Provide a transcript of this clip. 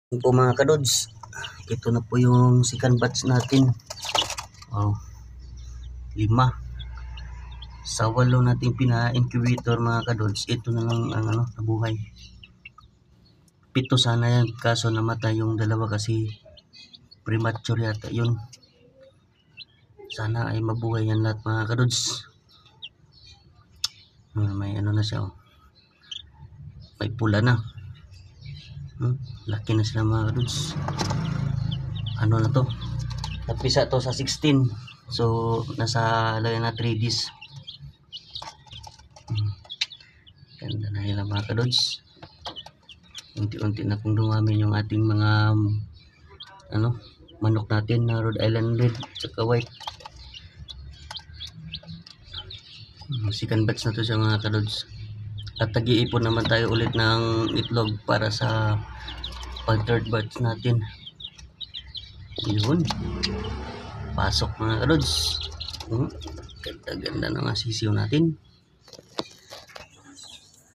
Yun po mga kadods, ito na po yung second batch natin. Wow, 5 sa 8 nating pina-incubator mga kadods. Ito na lang ang nabuhay. 7 sana yan, kaso namatay yung 2 kasi premature yata yun. Sana ay mabuhay yan lahat mga kadods. May na siya, oh. May pula na. Laki na sila mga kadods. Na to, nagpisa to sa 16, so nasa lagay na 3 days. Ganda na nila mga kadods. Unti-unti na pong dumami yung ating mga manok natin na Rhode Island Red at white. Second batch na to siya mga kadods. At tag-iipon naman tayo ulit ng itlog para sa pag third batch natin. Yun, pasok mga kadods. Ganda-ganda na nga sisiw natin.